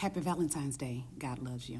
Happy Valentine's Day. God loves you.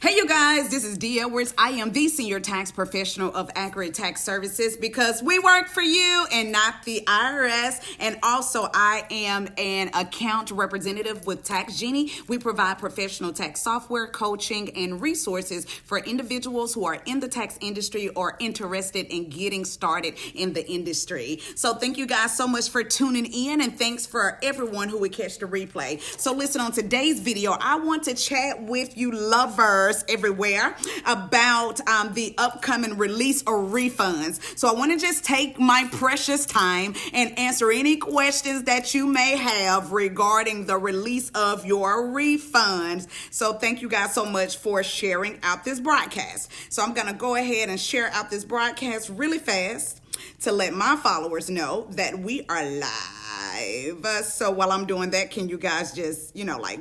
Hey, you guys, this is Dee Edwards. I am the senior tax professional of Accurate Tax Services because we work for you and not the IRS. And also, I am an account representative with Tax Genie. We provide professional tax software, coaching, and resources for individuals who are in the tax industry or interested in getting started in the industry. So thank you guys so much for tuning in, and thanks for everyone who would catch the replay. So listen, on today's video, I want to chat with you lovers everywhere about the upcoming release of refunds. So I want to just take my precious time and answer any questions that you may have regarding the release of your refunds. So thank you guys so much for sharing out this broadcast. So I'm going to go ahead and share out this broadcast really fast to let my followers know that we are live. So while I'm doing that, can you guys just,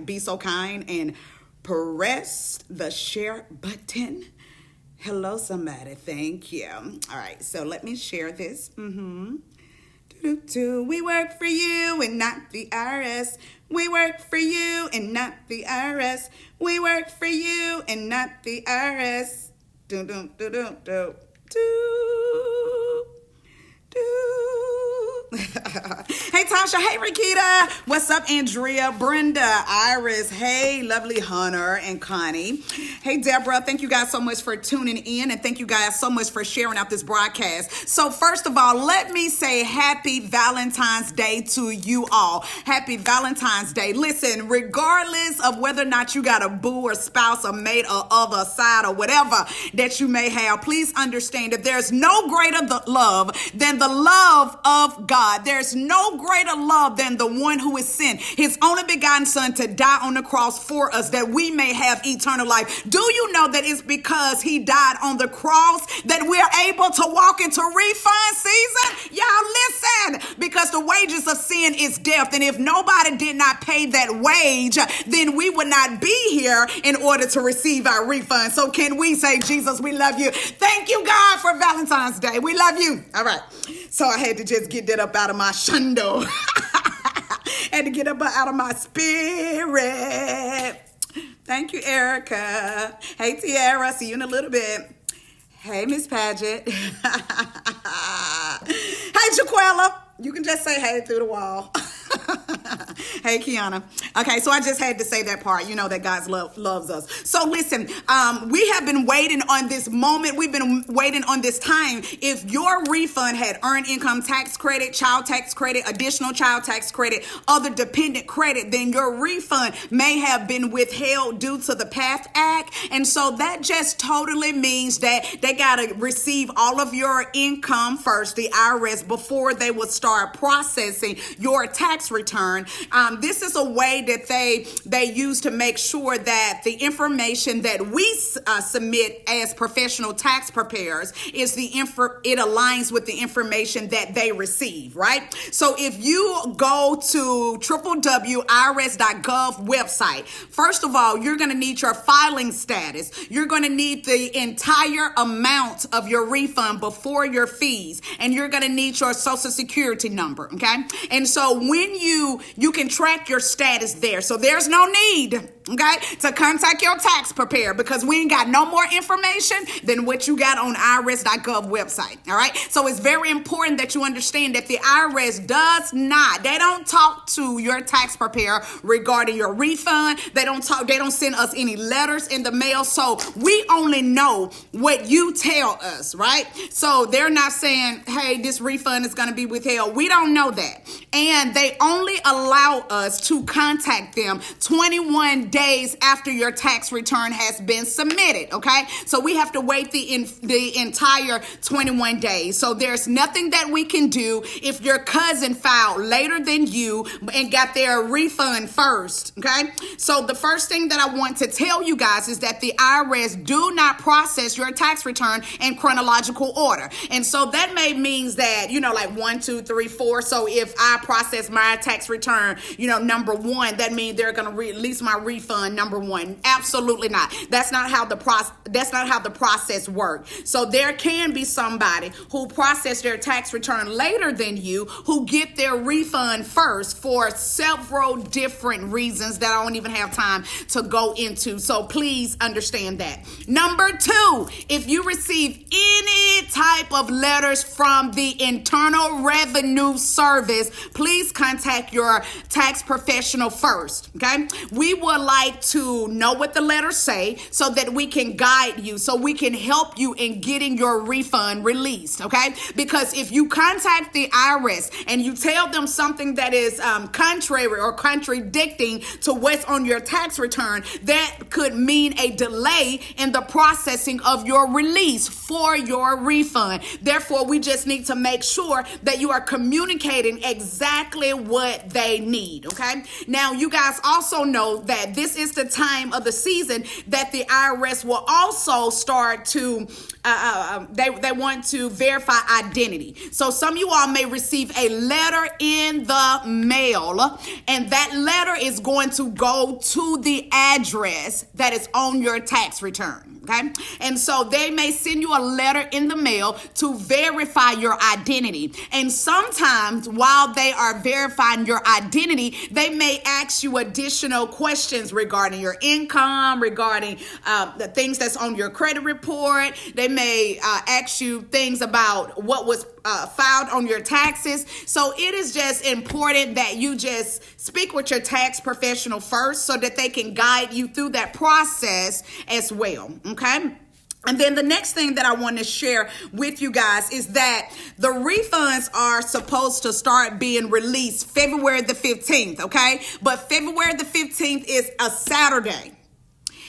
be so kind and press the share button? Hello, somebody. Thank you. All right, so let me share this. We work for you and not the IRS. We work for you and not the IRS. We work for you and not the IRS. Do do do do do do do. Hey, Tasha. Hey, Rakita. What's up, Andrea, Brenda, Iris. Hey, lovely Hunter and Connie. Hey, Deborah. Thank you guys so much for tuning in, and thank you guys so much for sharing out this broadcast. So first of all, let me say happy Valentine's Day to you all. Happy Valentine's Day. Listen, regardless of whether or not you got a boo or spouse or mate or other side or whatever that you may have, please understand that there's no greater love than the love of God. There's no greater love than the one who is sent his only begotten son to die on the cross for us that we may have eternal life. Do you know that it's because he died on the cross that we're able to walk into refund season? Y'all listen, because the wages of sin is death. And if nobody did not pay that wage, then we would not be here in order to receive our refund. So can we say, Jesus, we love you. Thank you, God, for Valentine's Day. We love you. All right. So I had to just get that up out of my shundo. Had to get up out of my spirit. Thank you, Erica. Hey, Tiara. See you in a little bit. Hey, Miss Paget. Hey, Jaquella. You can just say hey through the wall. Hey, Kiana. Okay, so I just had to say that part, that God's love loves us. So listen, we have been waiting on this moment. We've been waiting on this time. If your refund had earned income tax credit, child tax credit, additional child tax credit, other dependent credit, then your refund may have been withheld due to the PATH Act. And so that just totally means that they got to receive all of your income first, the IRS, before they will start processing your tax return. This is a way that they use to make sure that the information that we submit as professional tax preparers is it aligns with the information that they receive, right? So if you go to www.irs.gov website, first of all, you're going to need your filing status. You're going to need the entire amount of your refund before your fees, and you're going to need your social security number, okay? And so when you can track your status there. So there's no need, okay, to contact your tax preparer because we ain't got no more information than what you got on irs.gov website. All right. So it's very important that you understand that the IRS they don't talk to your tax preparer regarding your refund. They don't send us any letters in the mail. So we only know what you tell us, right? So they're not saying, hey, this refund is going to be withheld. We don't know that. And they only allow us to contact them 21 days after your tax return has been submitted, okay? So we have to wait the entire 21 days. So there's nothing that we can do if your cousin filed later than you and got their refund first, okay? So the first thing that I want to tell you guys is that the IRS do not process your tax return in chronological order. And so that means that, like 1, 2, 3, 4. So if I process my tax return, number one, that means they're going to release my refund refund. Number one, absolutely not. That's not how the process works. So there can be somebody who processed their tax return later than you who get their refund first for several different reasons that I don't even have time to go into. So please understand that. Number two, if you receive any type of letters from the Internal Revenue Service, please contact your tax professional first, okay? We would like to know what the letters say so that we can guide you, so we can help you in getting your refund released, okay? Because if you contact the IRS and you tell them something that is contrary or contradicting to what's on your tax return, that could mean a delay in the processing of your release for your refund. Therefore, we just need to make sure that you are communicating exactly what they need, okay? Now, you guys also know that this is the time of the season that the IRS will also start to they want to verify identity. So some of you all may receive a letter in the mail, and that letter is going to go to the address that is on your tax return. Okay. And so they may send you a letter in the mail to verify your identity. And sometimes while they are verifying your identity, they may ask you additional questions regarding your income, regarding the things that's on your credit report. They may ask you things about what was filed on your taxes. So it is just important that you just speak with your tax professional first so that they can guide you through that process as well. Okay. And then the next thing that I want to share with you guys is that the refunds are supposed to start being released February the 15th. Okay. But February the 15th is a Saturday.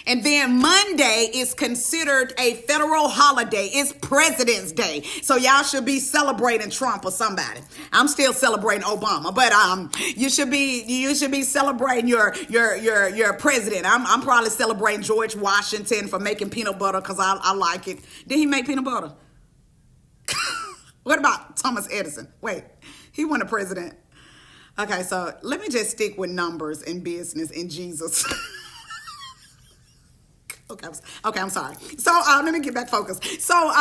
And then Monday is considered a federal holiday. It's President's Day. So y'all should be celebrating Trump or somebody. I'm still celebrating Obama, but you should be celebrating your president. I'm probably celebrating George Washington for making peanut butter because I like it. Did he make peanut butter? What about Thomas Edison? Wait, he wasn't a president. Okay, so let me just stick with numbers and business and Jesus. Okay, I'm sorry. So let me get back focused. So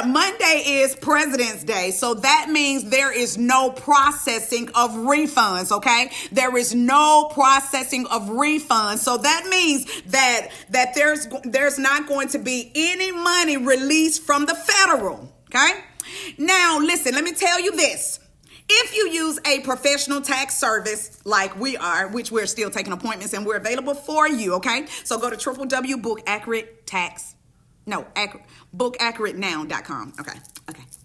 Monday is President's Day. So that means there is no processing of refunds, okay? There is no processing of refunds. So that means that there's not going to be any money released from the federal, okay? Now, listen, let me tell you this. If you use a professional tax service like we are, which we're still taking appointments and we're available for you, okay? So go to bookaccuratenow.com. Okay.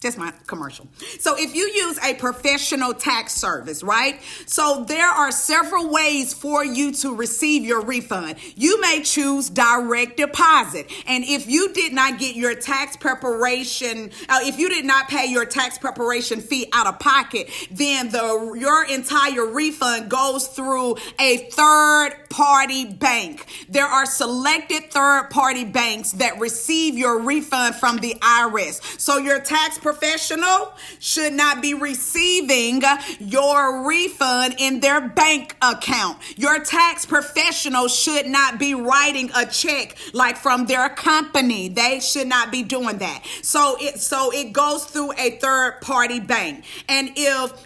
Just my commercial. So if you use a professional tax service, right? So there are several ways for you to receive your refund. You may choose direct deposit. And if you did not get your tax preparation, if you did not pay your tax preparation fee out of pocket, then your entire refund goes through a third-party bank. There are selected third-party banks that receive your refund from the IRS. So your tax professional should not be receiving your refund in their bank account. Your tax professional should not be writing a check like from their company. They should not be doing that. So it goes through a third party bank. And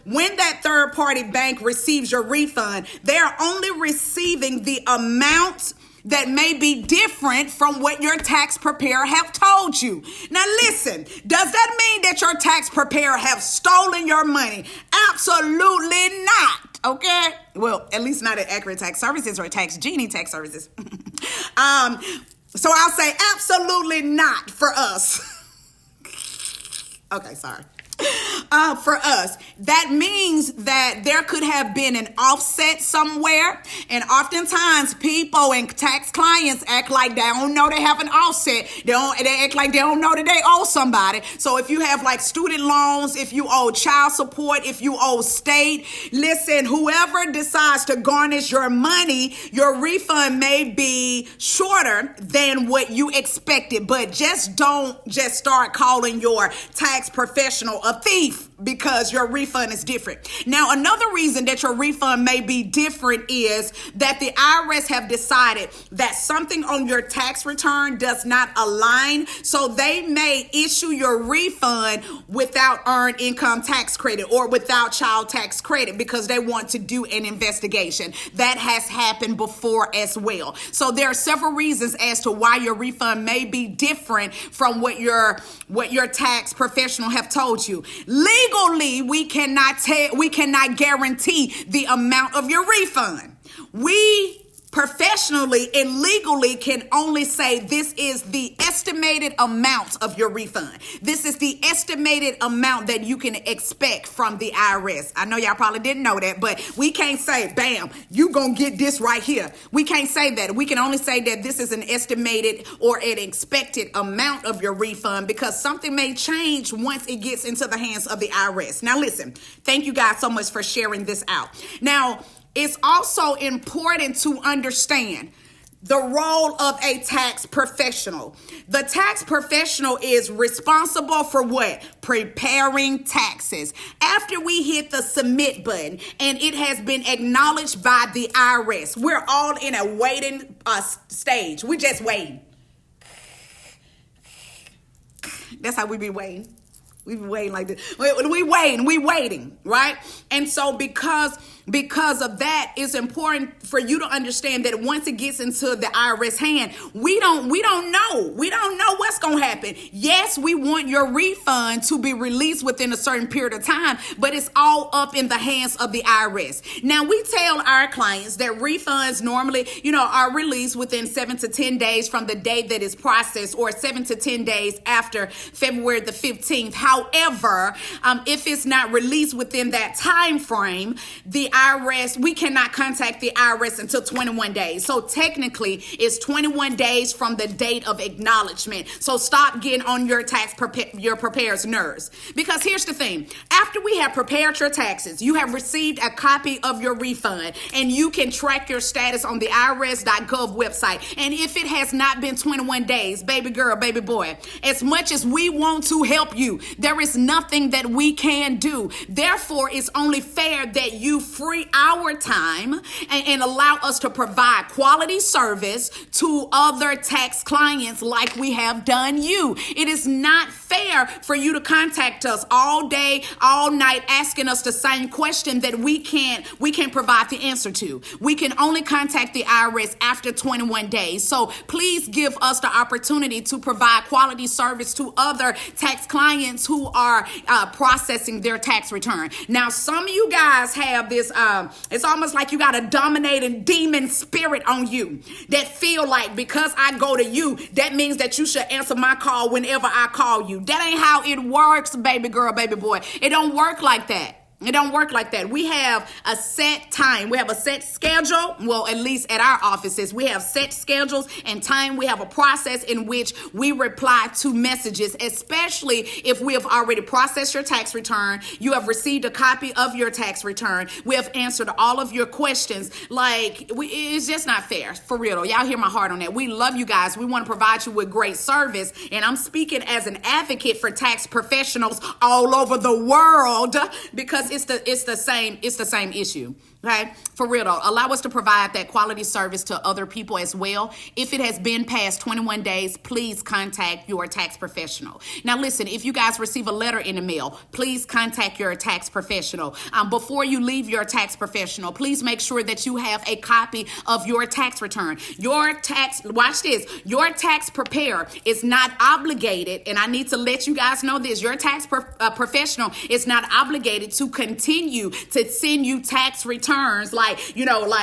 when that third party bank receives your refund, they're only receiving the amount that may be different from what your tax preparer have told you. Now listen, does that mean that your tax preparer have stolen your money? Absolutely not, okay? Well, at least not at Accurate Tax Services or Tax Genie Tax Services. So I'll say absolutely not for us. Okay, sorry. For us, that means that there could have been an offset somewhere. And oftentimes people and tax clients act like they don't know they have an offset. They act like they don't know that they owe somebody. So if you have like student loans, if you owe child support, if you owe state, listen, whoever decides to garnish your money, your refund may be shorter than what you expected. But just don't just start calling your tax professional a thief. because your refund is different. Now, another reason that your refund may be different is that the IRS have decided that something on your tax return does not align. So they may issue your refund without earned income tax credit or without child tax credit because they want to do an investigation. That has happened before as well. So there are several reasons as to why your refund may be different from what your tax professional have told you. Legally, we cannot guarantee the amount of your refund. We professionally and legally can only say this is the estimated amount of your refund. This is the estimated amount that you can expect from the IRS. I know y'all probably didn't know that, but we can't say, bam, you gonna get this right here. We can't say that. We can only say that this is an estimated or an expected amount of your refund because something may change once it gets into the hands of the IRS. Now listen, thank you guys so much for sharing this out. Now, it's also important to understand the role of a tax professional. The tax professional is responsible for what? Preparing taxes. After we hit the submit button and it has been acknowledged by the IRS, we're all in a waiting stage. We're just waiting. That's how we be waiting. We've been waiting like this. We waiting, right? And so because of that, it's important for you to understand that once it gets into the IRS hand, we don't know. We don't know what's going to happen. Yes, we want your refund to be released within a certain period of time, but it's all up in the hands of the IRS. Now, we tell our clients that refunds normally, are released within 7 to 10 days from the day that is processed or 7 to 10 days after February the 15th. However, if it's not released within that time frame, the IRS, we cannot contact the IRS until 21 days. So technically, it's 21 days from the date of acknowledgement. So stop getting on your your preparer's nerves. Because here's the thing. After we have prepared your taxes, you have received a copy of your refund, and you can track your status on the irs.gov website. And if it has not been 21 days, baby girl, baby boy, as much as we want to help you, there is nothing that we can do. Therefore, it's only fair that you free our time and allow us to provide quality service to other tax clients like we have done you. It is not fair for you to contact us all day, all night, asking us the same question that we can't provide the answer to. We can only contact the IRS after 21 days. So please give us the opportunity to provide quality service to other tax clients who are processing their tax return. Now, some of you guys have this, it's almost like you got a dominating demon spirit on you that feel like because I go to you, that means that you should answer my call whenever I call you. That ain't how it works, baby girl, baby boy. It don't work like that. It don't work like that. We have a set time. We have a set schedule. Well, at least at our offices, we have set schedules and time. We have a process in which we reply to messages, especially if we have already processed your tax return. You have received a copy of your tax return. We have answered all of your questions. It's just not fair. For real, though. Y'all hear my heart on that. We love you guys. We want to provide you with great service. And I'm speaking as an advocate for tax professionals all over the world because it's the same issue. Okay, for real though, allow us to provide that quality service to other people as well. If it has been past 21 days, please contact your tax professional. Now listen, if you guys receive a letter in the mail, please contact your tax professional. Before you leave your tax professional, please make sure that you have a copy of your tax return. Watch this, your tax preparer is not obligated, and I need to let you guys know this, your tax professional is not obligated to continue to send you tax returns like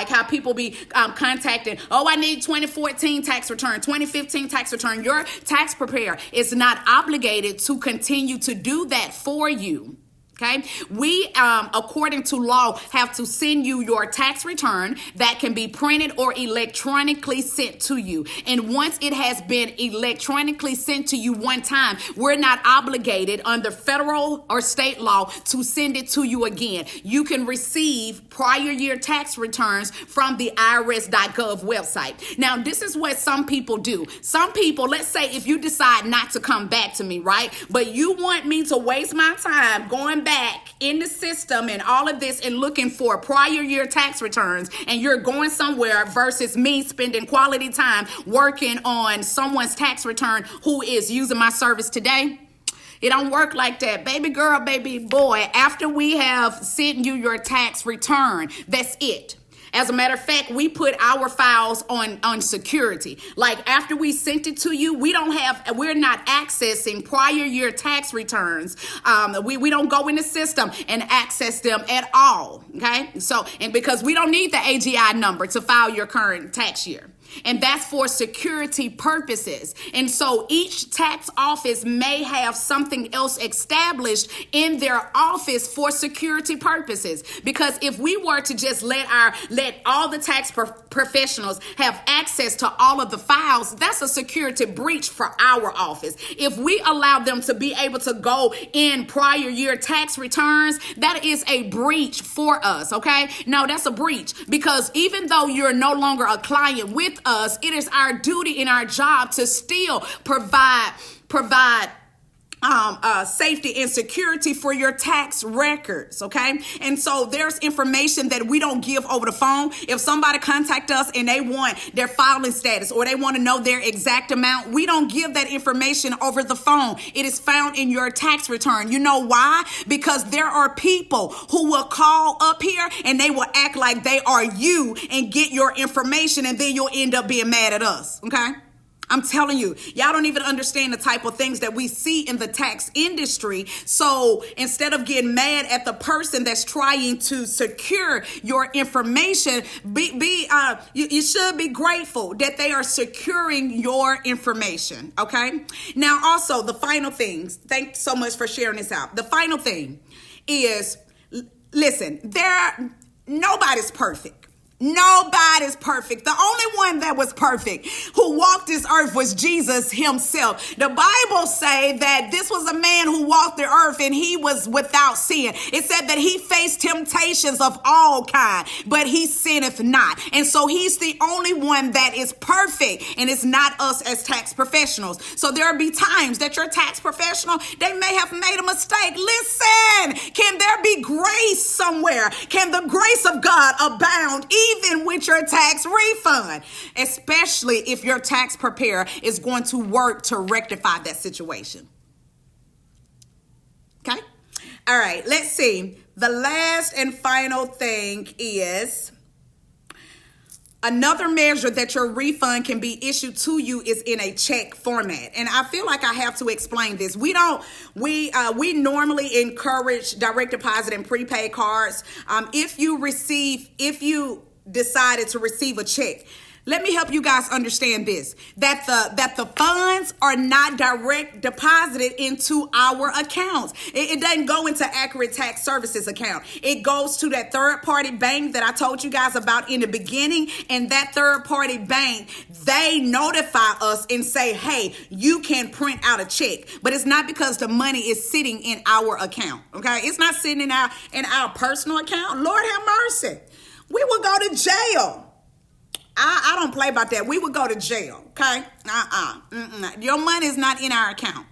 how people be contacting, I need 2014 tax return, 2015 tax return. Your tax preparer is not obligated to continue to do that for you. Okay, we, according to law, have to send you your tax return that can be printed or electronically sent to you. And once it has been electronically sent to you one time, we're not obligated under federal or state law to send it to you again. You can receive prior year tax returns from the irs.gov website. Now, this is what some people do. Some people, let's say if you decide not to come back to me, right? But you want me to waste my time going going back in the system and all of this and looking for prior year tax returns, and you're going somewhere versus me spending quality time working on someone's tax return who is using my service today. It don't work like that. Baby girl, baby boy, after we have sent you your tax return, that's it. As a matter of fact, we put our files on security. Like after we sent it to you, we're not accessing prior year tax returns. We don't go in the system and access them at all. Okay. So, and because we don't need the AGI number to file your current tax year. And that's for security purposes. And so each tax office may have something else established in their office for security purposes. Because if we were to just let all the tax professionals have access to all of the files, that's a security breach for our office. If we allow them to be able to go in prior year tax returns, that is a breach for us. Okay. No, that's a breach, because even though you're no longer a client with us, it is our duty and our job to still provide safety and security for your tax records, okay? And so there's information that we don't give over the phone. If somebody contact us and they want their filing status or they want to know their exact amount, we don't give that information over the phone. It is found in your tax return. You know why? Because there are people who will call up here and they will act like they are you and get your information, and then you'll end up being mad at us, okay? I'm telling you, y'all don't even understand the type of things that we see in the tax industry. So instead of getting mad at the person that's trying to secure your information, you should be grateful that they are securing your information. Okay. Now, also the final things. Thanks so much for sharing this out. The final thing is, listen, nobody's perfect. Nobody's perfect. The only one that was perfect who walked this earth was Jesus himself. The Bible say that this was a man who walked the earth and he was without sin. It said that he faced temptations of all kind, but he sinneth not. And so he's the only one that is perfect, and it's not us as tax professionals. So there'll be times that your tax professional, they may have made a mistake. Listen, can there be grace somewhere? Can the grace of God abound even with your tax refund, especially if your tax preparer is going to work to rectify that situation? Okay. All right. Let's see. The last and final thing is another measure that your refund can be issued to you is in a check format. And I feel like I have to explain this. We normally encourage direct deposit and prepaid cards. If you decided to receive a check, let me help you guys understand this, that the funds are not direct deposited into our accounts. It doesn't go into Accurate Tax Services account. It goes to that third party bank that I told you guys about in the beginning. And that third party bank, they notify us and say, hey, you can print out a check. But it's not because the money is sitting in our account. Okay. It's not sitting in our personal account. Lord have mercy. We will go to jail. I don't play about that. We would go to jail, okay? Your money is not in our account.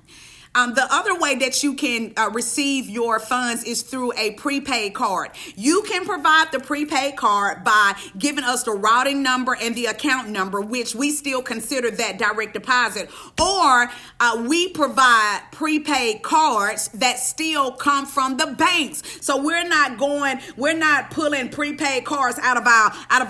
The other way that you can receive your funds is through a prepaid card. You can provide the prepaid card by giving us the routing number and the account number, which we still consider that direct deposit. Or we provide prepaid cards that still come from the banks. So we're not pulling prepaid cards out of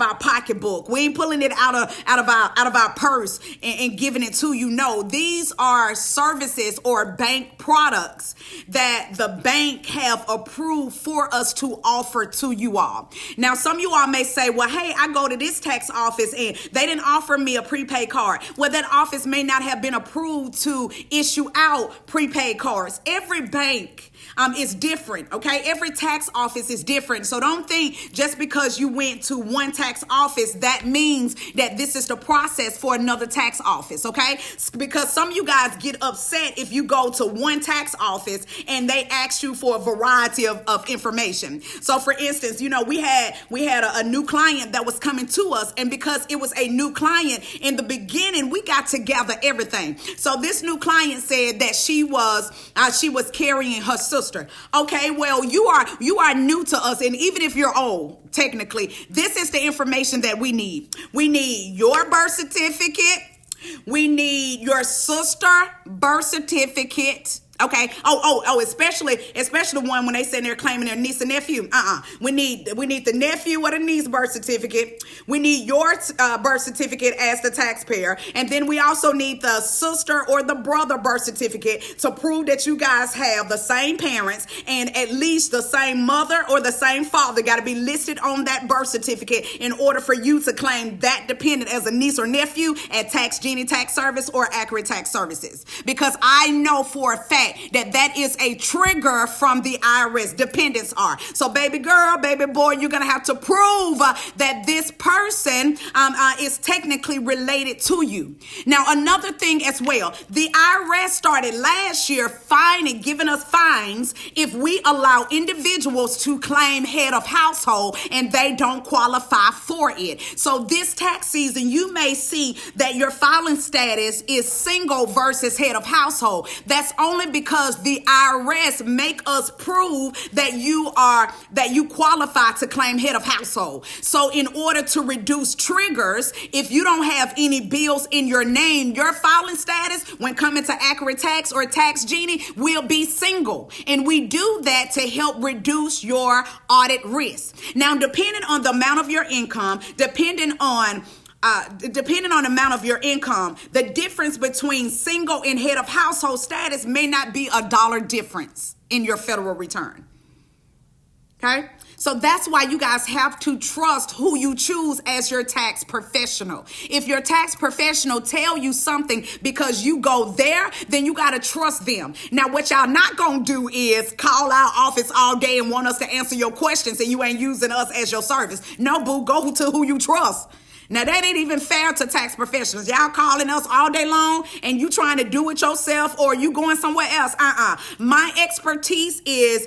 our pocketbook. We ain't pulling it out of our purse and giving it to you. No, these are services or bank products that the bank have approved for us to offer to you all. Now, some of you all may say, well, hey, I go to this tax office and they didn't offer me a prepaid card. Well, that office may not have been approved to issue out prepaid cards. Every bank is different, okay? Every tax office is different. So don't think just because you went to one tax office, that means that this is the process for another tax office, okay? Because some of you guys get upset if you go to one tax office and they ask you for a variety of information. So for instance, we had a new client that was coming to us, and because it was a new client in the beginning, we got to gather everything. So this new client said that she was carrying her sister. sister. Okay, well, you are new to us, and even if you're old, technically, this is the information that we need. We need your birth certificate. We need your sister birth certificate. Okay. Especially the one when they sitting there claiming their niece and nephew. We need the nephew or the niece birth certificate. We need your birth certificate as the taxpayer, and then we also need the sister or the brother birth certificate to prove that you guys have the same parents and at least the same mother or the same father got to be listed on that birth certificate in order for you to claim that dependent as a niece or nephew at Tax Genie Tax Service or Accurate Tax Services. Because I know for a fact that is a trigger from the IRS. Dependents are. So baby girl, baby boy, you're going to have to prove that this person is technically related to you. Now, another thing as well, the IRS started last year giving us fines if we allow individuals to claim head of household and they don't qualify for it. So this tax season, you may see that your filing status is single versus head of household. That's only because the IRS make us prove that you qualify to claim head of household. So in order to reduce triggers, if you don't have any bills in your name, your filing status when coming to Accurate Tax or Tax Genie will be single. And we do that to help reduce your audit risk. Now, depending on the amount of your income, depending on the amount of your income, the difference between single and head of household status may not be $1 difference in your federal return. Okay? So that's why you guys have to trust who you choose as your tax professional. If your tax professional tell you something because you go there, then you got to trust them. Now, what y'all not going to do is call our office all day and want us to answer your questions and you ain't using us as your service. No, boo, go to who you trust. Now, that ain't even fair to tax professionals. Y'all calling us all day long and you trying to do it yourself or you going somewhere else. My expertise is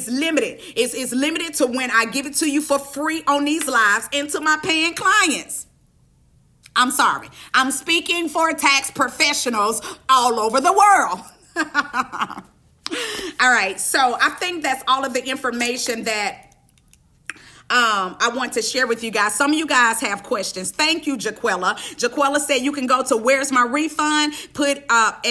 limited. It's limited to when I give it to you for free on these lives and to my paying clients. I'm sorry. I'm speaking for tax professionals all over the world. All right. So I think that's all of the information that I want to share with you guys. Some of you guys have questions. Thank you, Jaquella. Jaquella said you can go to Where's My Refund, put at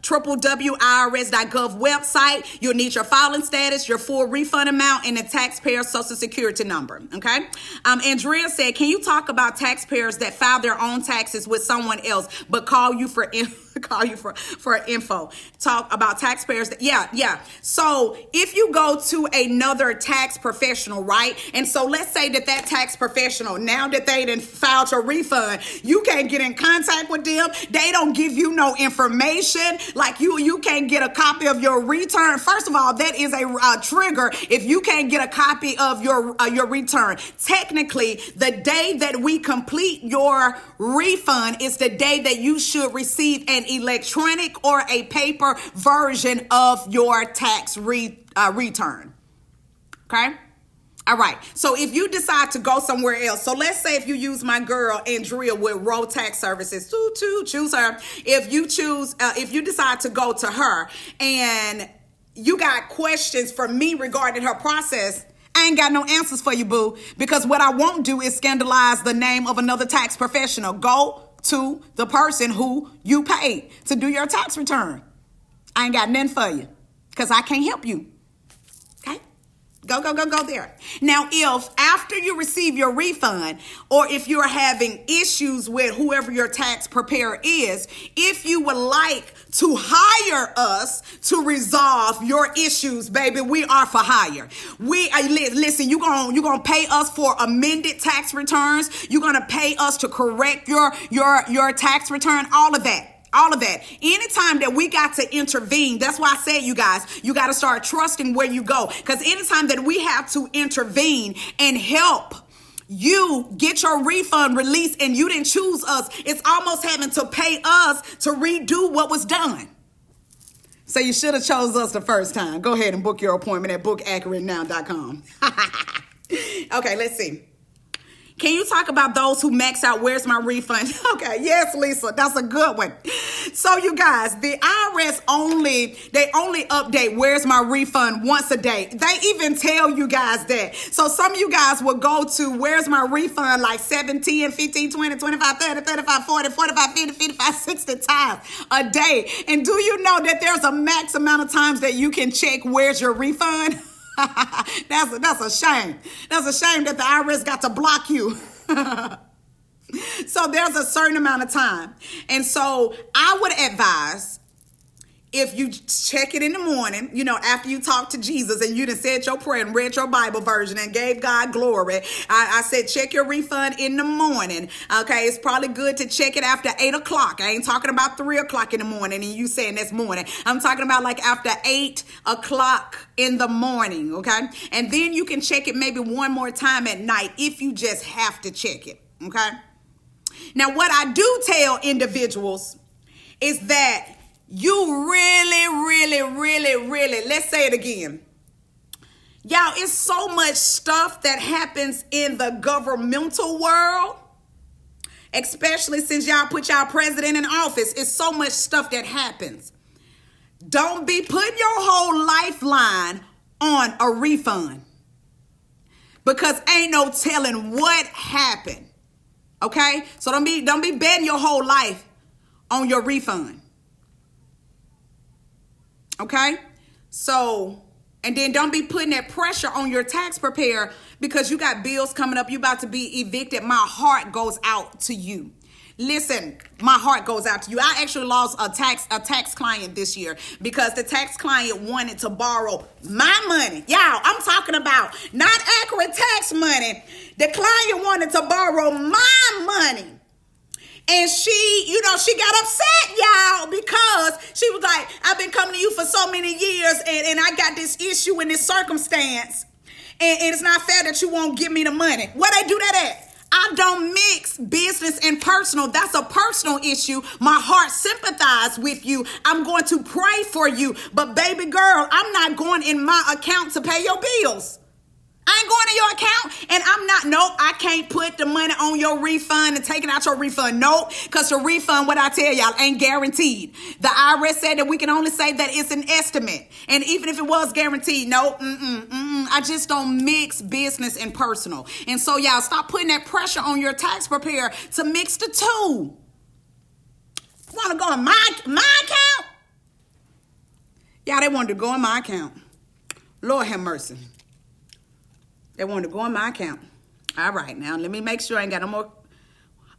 www.irs.gov website. You'll need your filing status, your full refund amount, and the taxpayer social security number. Okay. Andrea said, can you talk about taxpayers that file their own taxes with someone else but call you for info? Talk about taxpayers yeah. So if you go to another tax professional, right? And so let's say that tax professional, now that they done filed your refund, you can't get in contact with them. They don't give you no information. Like you can't get a copy of your return. First of all, that is a trigger if you can't get a copy of your return. Technically, the day that we complete your refund is the day that you should receive an electronic or a paper version of your tax return. Okay? All right. So if you decide to go somewhere else, so let's say if you use my girl Andrea with Row Tax Services, choose her. If you decide to go to her and you got questions for me regarding her process, I ain't got no answers for you, boo, because what I won't do is scandalize the name of another tax professional. Go to the person who you paid to do your tax return. I ain't got nothing for you because I can't help you. Okay? Go there. Now, if after you receive your refund or if you're having issues with whoever your tax preparer is, if you would like to hire us to resolve your issues, baby, we are for hire. Listen, you're gonna pay us for amended tax returns. You're gonna pay us to correct your tax return, all of that. All of that. Anytime that we got to intervene, that's why I said, you guys, you got to start trusting where you go. Because anytime that we have to intervene and help you get your refund released and you didn't choose us, it's almost having to pay us to redo what was done. So you should have chose us the first time. Go ahead and book your appointment at bookaccuratenow.com. Okay, let's see. Can you talk about those who max out? Where's my refund? Okay, yes, Lisa, that's a good one. So you guys, the IRS only update where's my refund once a day. They even tell you guys that. So some of you guys will go to where's my refund like 7, 10, 15, 20, 25, 30, 35, 40, 45, 50, 55, 60 times a day. And do you know that there's a max amount of times that you can check where's your refund? That's a shame. That's a shame that the IRS got to block you. So there's a certain amount of time. And so I would advise, if you check it in the morning, after you talk to Jesus and you done said your prayer and read your Bible version and gave God glory, I said check your refund in the morning. Okay, it's probably good to check it after 8 o'clock. I ain't talking about 3 o'clock in the morning and you saying that's morning. I'm talking about like after 8 o'clock in the morning, okay? And then you can check it maybe one more time at night if you just have to check it, okay? Now, what I do tell individuals is that you really, let's say it again. Y'all, it's so much stuff that happens in the governmental world, especially since y'all put y'all president in office. It's so much stuff that happens. Don't be putting your whole lifeline on a refund, because ain't no telling what happened. Okay? So don't be betting your whole life on your refund. Okay? So, and then don't be putting that pressure on your tax preparer because you got bills coming up. You about to be evicted. My heart goes out to you. Listen, my heart goes out to you. I actually lost a tax client this year because the tax client wanted to borrow my money. Y'all, I'm talking about not accurate tax money. The client wanted to borrow my money. And she got upset, y'all, because she was like, I've been coming to you for so many years and I got this issue in this circumstance. And it's not fair that you won't give me the money. Where they do that at? I don't mix business and personal. That's a personal issue. My heart sympathizes with you. I'm going to pray for you. But baby girl, I'm not going in my account to pay your bills. I ain't going to your account, and I can't put the money on your refund and taking out your refund. Nope, because the refund, what I tell y'all, ain't guaranteed. The IRS said that we can only say that it's an estimate. And even if it was guaranteed, no, I just don't mix business and personal. And so y'all, stop putting that pressure on your tax preparer to mix the two. Want to go in my account? Y'all, they wanted to go in my account. Lord have mercy. They wanted to go in my account. All right, now let me make sure I ain't got no more.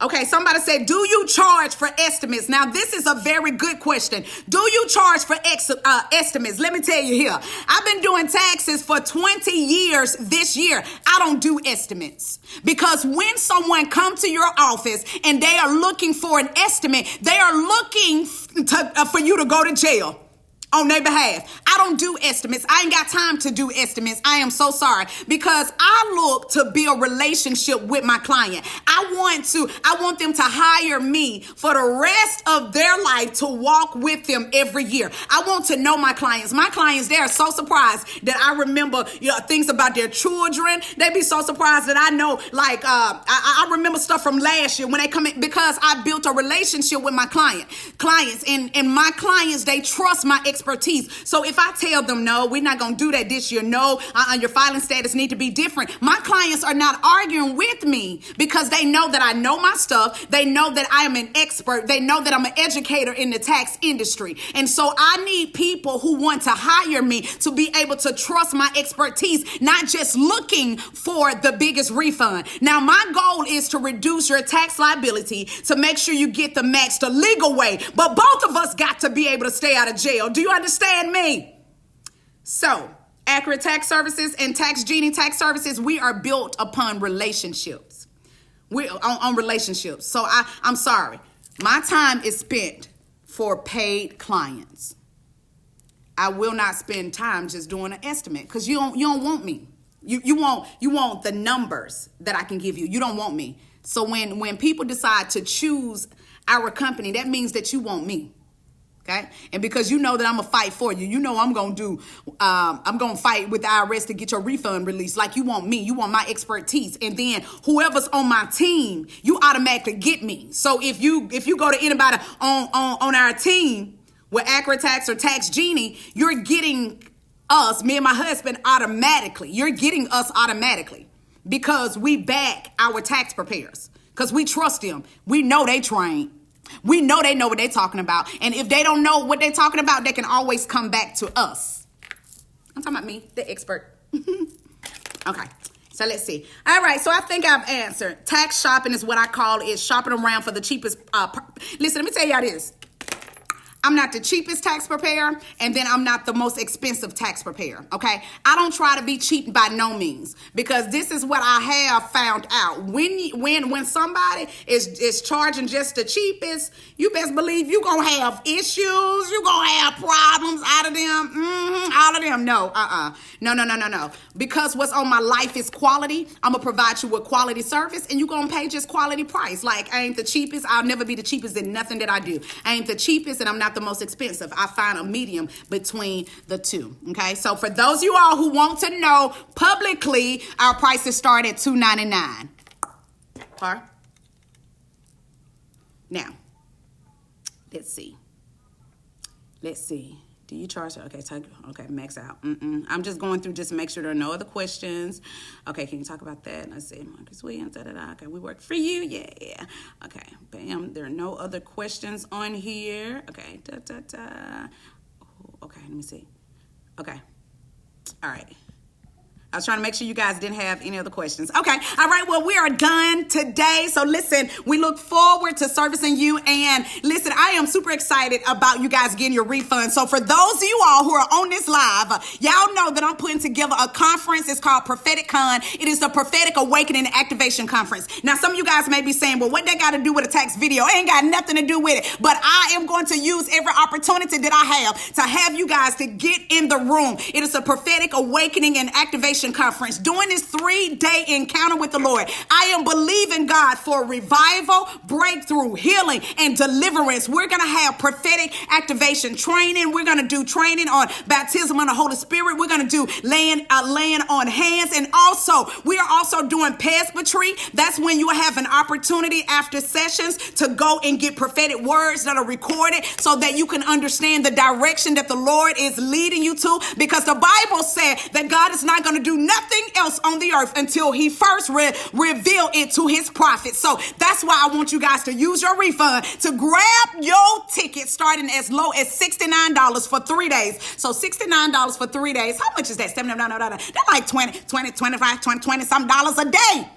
Okay, somebody said, do you charge for estimates? Now, this is a very good question. Do you charge for estimates? Let me tell you here. I've been doing taxes for 20 years this year. I don't do estimates. Because when someone comes to your office and they are looking for an estimate, they are looking for you to go to jail on their behalf. I don't do estimates. I ain't got time to do estimates. I am so sorry, because I look to build relationship with my client. I want them to hire me for the rest of their life to walk with them every year. I want to know my clients. My clients, they are so surprised that I remember things about their children. They be so surprised that I know, like, I remember stuff from last year when they come in, because I built a relationship with my clients, and my clients, they trust my expertise. So if I tell them, no, we're not going to do that this year, no, your filing status need to be different, my clients are not arguing with me because they know that I know my stuff. They know that I am an expert. They know that I'm an educator in the tax industry. And so I need people who want to hire me to be able to trust my expertise, not just looking for the biggest refund. Now, my goal is to reduce your tax liability, to make sure you get the max the legal way. But both of us got to be able to stay out of jail. Do you understand me? So, Accurate Tax Services and Tax Genie Tax Services, we are built upon relationships. We're on relationships. So I'm sorry. My time is spent for paid clients. I will not spend time just doing an estimate, because you don't want me. You want the numbers that I can give you. You don't want me. So when people decide to choose our company, that means that you want me. Okay, and because you know that I'm gonna fight for you, you know I'm gonna fight with the IRS to get your refund released. Like you want me, you want my expertise, and then whoever's on my team, you automatically get me. So if you go to anybody on our team with Accurate Tax or Tax Genie, you're getting us, me and my husband, automatically. You're getting us automatically because we back our tax preparers because we trust them. We know they trained. We know they know what they're talking about. And if they don't know what they're talking about, they can always come back to us. I'm talking about me, the expert. Okay, so let's see. All right, so I think I've answered. Tax shopping is what I call is shopping around for the cheapest. Listen, let me tell y'all this. I'm not the cheapest tax preparer, and then I'm not the most expensive tax preparer, okay? I don't try to be cheap by no means, because this is what I have found out. When somebody is charging just the cheapest, you best believe you're going to have issues, you're going to have problems out of them, all of them. No. Because what's on my life is quality. I'm going to provide you with quality service, and you're going to pay just quality price. Like, I ain't the cheapest. I'll never be the cheapest in nothing that I do. I ain't the cheapest, and I'm not the most expensive. I find a medium between the two. Okay, so for those of you all who want to know publicly, our prices start at $2.99. Okay. Now, let's see. Do you charge? Okay, max out. I'm just going through just to make sure there are no other questions. Okay, can you talk about that? Let's see. Marcus Williams, Okay, we work for you. Yeah. Okay, bam. There are no other questions on here. Okay, Okay, let me see. Okay. All right. I was trying to make sure you guys didn't have any other questions. Okay. All right. Well, we are done today. So listen, we look forward to servicing you. And listen, I am super excited about you guys getting your refund. So for those of you all who are on this live, y'all know that I'm putting together a conference. It's called Prophetic Con. It is the Prophetic Awakening and Activation Conference. Now, some of you guys may be saying, well, what they got to do with a tax video? It ain't got nothing to do with it. But I am going to use every opportunity that I have to have you guys to get in the room. It is a Prophetic Awakening and Activation Conference. During this 3-day encounter with the Lord, I am believing God for revival, breakthrough, healing, and deliverance. We're going to have prophetic activation training. We're going to do training on baptism on the Holy Spirit. We're going to do laying on hands. And also, we are also doing presbytery. That's when you have an opportunity after sessions to go and get prophetic words that are recorded so that you can understand the direction that the Lord is leading you to. Because the Bible said that God is not going to do nothing else on the earth until he first reveal it to his prophets. So that's why I want you guys to use your refund to grab your ticket starting as low as $69 for 3 days. So $69 for 3 days. How much is that? That's like 20 some dollars a day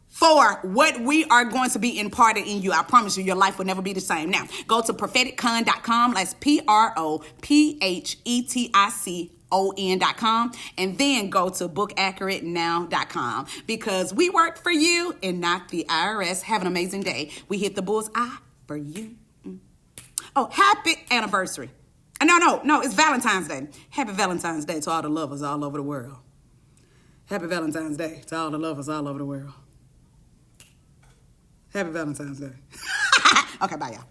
for what we are going to be imparted in you. I promise you, your life will never be the same. Now, go to propheticcon.com. That's PROPHETICON.com, and then go to bookaccuratenow.com, because we work for you and not the IRS. Have an amazing day. We hit the bull's eye for you. Oh, happy anniversary. No, it's Valentine's Day. Happy Valentine's Day to all the lovers all over the world. Happy Valentine's Day to all the lovers all over the world. Happy Valentine's Day. Okay, bye, y'all.